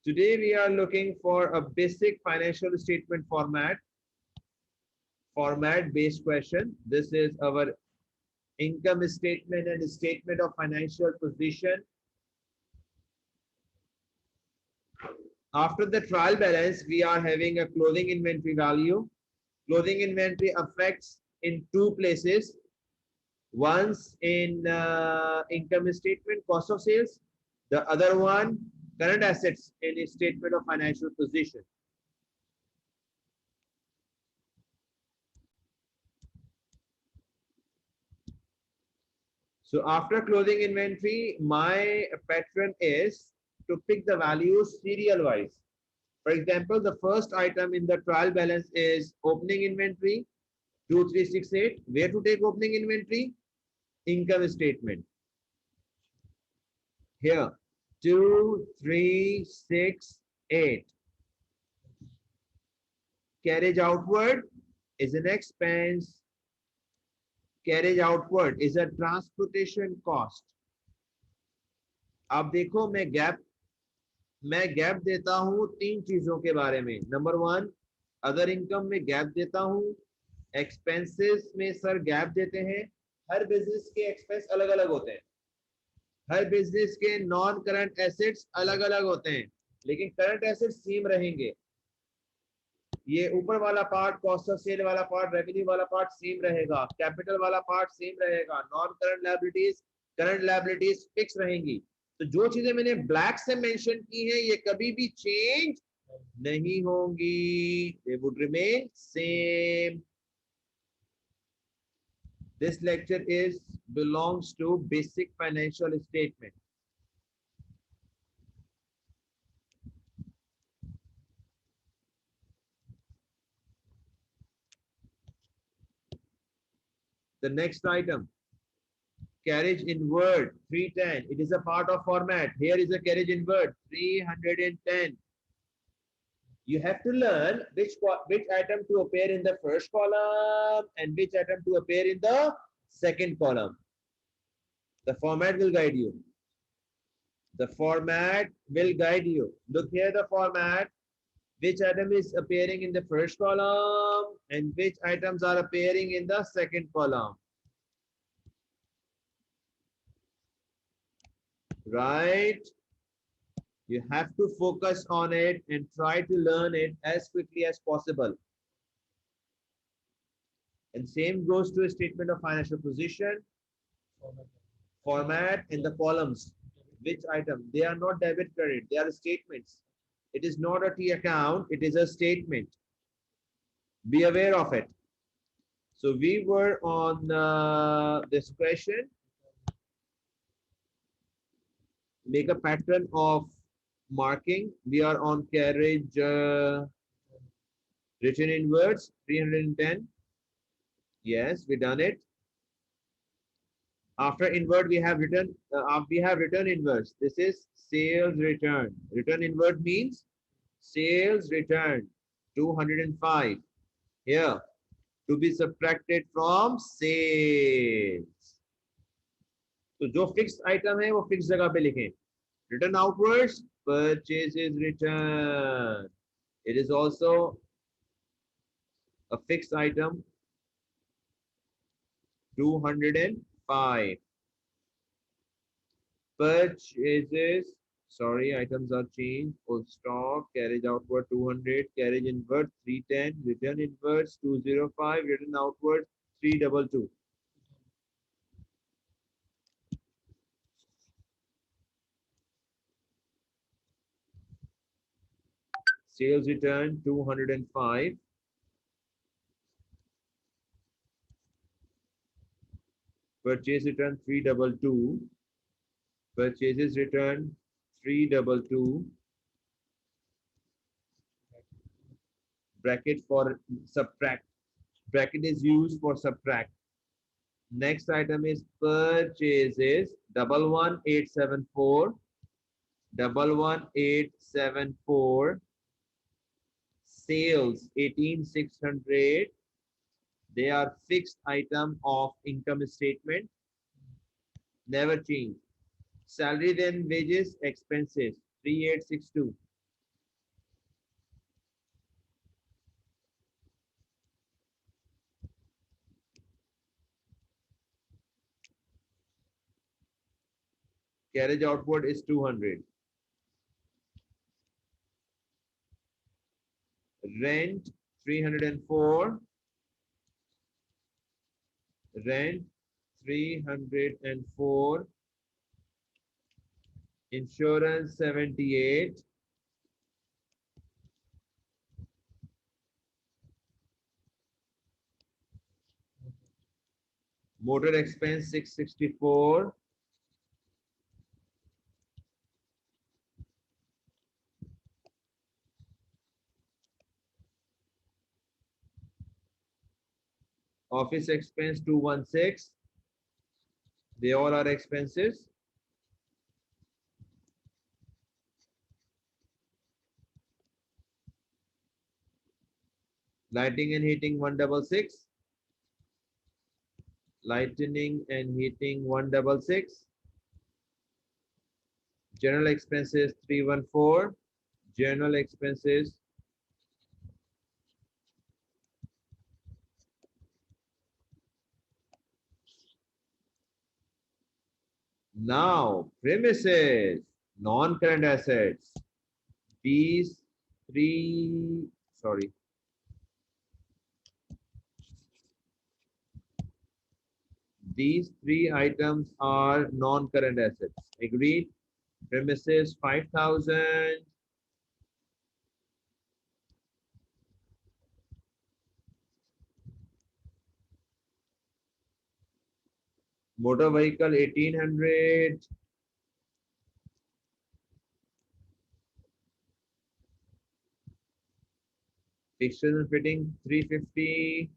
Today we are looking for a basic financial statement format based question. This is our income statement and statement of financial position. After the trial balance, we are having a clothing inventory value. Clothing inventory affects in two places. Once in income statement, cost of sales. The other one, current assets in a statement of financial position. So after clothing inventory, my pattern is to pick the values serial wise. For example, the first item in the trial balance is opening inventory 2368. Where to take opening inventory? Income statement. Here 2368. Carriage outward is an expense. Carriage outward is a transportation cost. अब देखो मैं gap देता हूं तीन चीजों के बारे में. नंबर वन, अदर इनकम में गैप देता हूं, एक्सपेंसेस में सर गैप देते हैं. हर बिजनेस के एक्सपेंस अलग अलग होते हैं, हर बिजनेस के नॉन करंट एसेट्स अलग अलग होते हैं, लेकिन करंट एसेट्स सेम रहेंगे. ये ऊपर वाला पार्ट, कॉस्ट ऑफ सेल वाला पार्ट, रेवेन्यू वाला पार्ट सेम रहेगा, कैपिटल वाला पार्ट सेम रहेगा, नॉन करंट लायबिलिटीज फिक्स रहेंगी. तो जो चीजें मैंने ब्लैक से मेंशन की हैं ये कभी भी चेंज नहीं होंगी. They would remain same. This lecture is belongs to basic financial statement. The next item, carriage inward 310. It is a part of format. Here is a carriage inward 310. You have to learn which item to appear in the first column and which item to appear in the second column. The format will guide you. The format will guide you. Look here, the format. Which item is appearing in the first column and which items are appearing in the second column. Right? You have to focus on it and try to learn it as quickly as possible. And same goes to a statement of financial position, format, and the columns. Which item? They are not debit credit, they are statements. It is not a T account, it is a statement. Be aware of it. So we were on this question. Make a pattern of marking. We are on carriage written in words 310. Yes, we done it. After invert we have written inverse. This is sales return. Return invert means sales return 205. Here to be subtracted from sales. तो जो fix item है वो fix जगह पे लिखें. Return outwards, purchases return. It is also a fixed item 205. Purchases, sorry, items are changed. Full stock, carriage outward 200, carriage inward 310, return inwards 205, return outward 322. Sales return 205. Purchase return 322. Purchases return 322. Bracket for subtract. Bracket is used for subtract. Next item is purchases 11874. 11874. Sales 18600. They are fixed item of income statement. Never change. Salary then wages expenses 3862. Carriage outward is 200. Rent 304. Rent 304. Insurance 78. Motor expense 664. Office expense 216. They all are expenses. Lighting and heating 166. Lightning and heating 166. General expenses 314. General expenses. Now premises, non-current assets. These three, sorry. These three items are non-current assets. Agreed? Premises 5,000. Motor vehicle 1,800. Fixtures and fitting 350.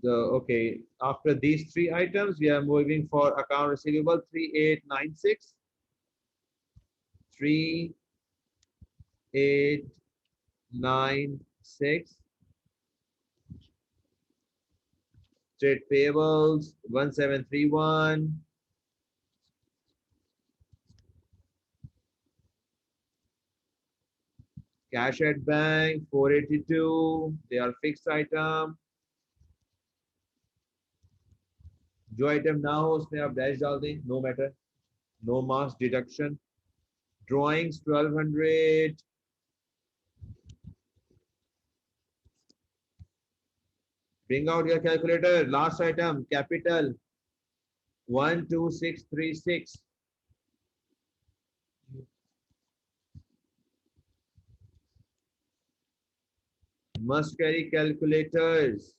Okay, after these three items, we are moving for account receivable 3896. 3896. Trade payables 1731. Cash at bank 482. They are fixed item. जो item ना हो उसमें आप dash डाल दें, no matter, no marks deduction. Drawings 1200. Bring out your calculator. Last item, capital 12636. Must carry calculators.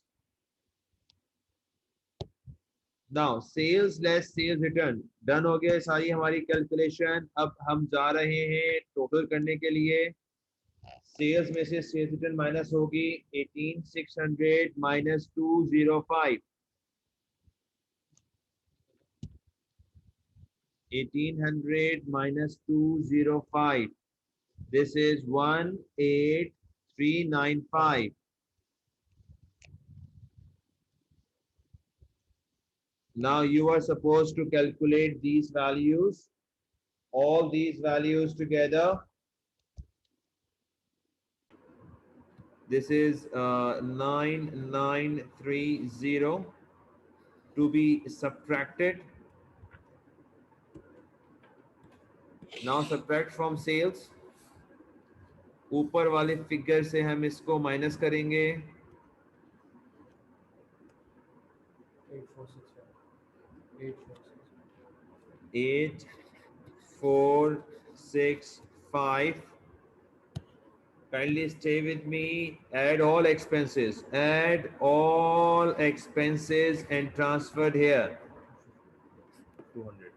Now sales less sales return. Done हो गया सारी हमारी कैलकुलेशन. अब हम जा रहे हैं टोटल करने के लिए. सेल्स में से सेल्स रिटर्न माइनस होगी 18600 minus 205. 1800 minus 205. This is 18395. Now you are supposed to calculate these values, all these values together. This is 9930 to be subtracted. Now subtract from sales. ऊपर वाले फिगर से हम इसको माइनस करेंगे. 8465. Kindly stay with me. Add all expenses. Add all expenses and transferred here. 200.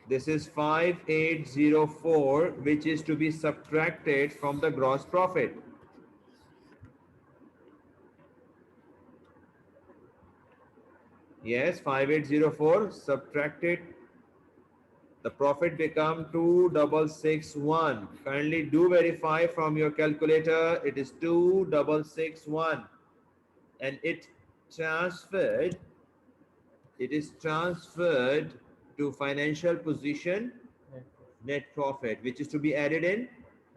This is 5804, which is to be subtracted from the gross profit. Yes, 5804, subtract it. The profit become 2661. Kindly do verify from your calculator. It is 2661. And transferred, it is transferred to financial position net profit, which is to be added in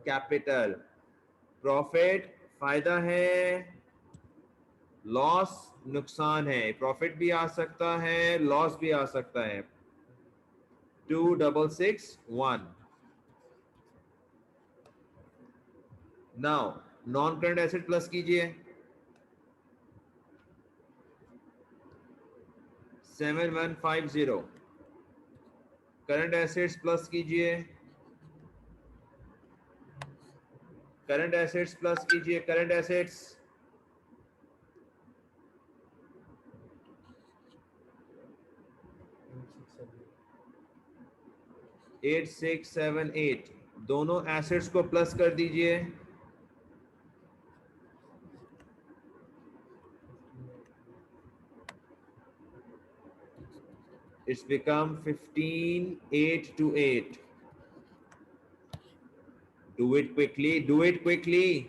capital. Profit फायदा है, loss नुकसान है. Profit भी आ सकता है, loss भी आ सकता है. 2661. Now non current asset plus कीजिए. 7150. करंट एसेट्स प्लस कीजिए. करंट एसेट्स प्लस कीजिए. Current assets 8678. दोनों एसेट्स को प्लस कर दीजिए. It's become 15828. Do it quickly, do it quickly.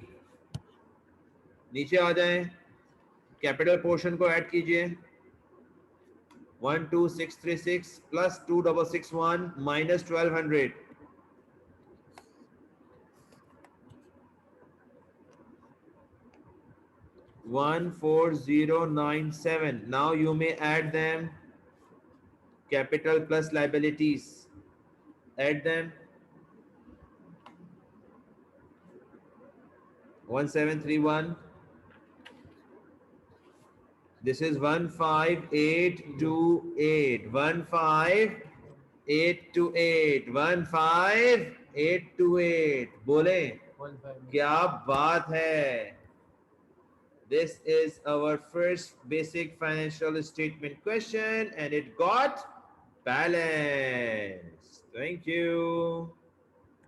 नीचे आ जाएं. कैपिटल पोर्शन को ऐड कीजिए. 12636 plus 2661 minus 1200. 14097. Now you may add them. Capital plus liabilities. Add them. 1731. This is 15828. 15828. 15828. बोले क्या बात है. This is our first basic financial statement question and it got balanced. Thank you.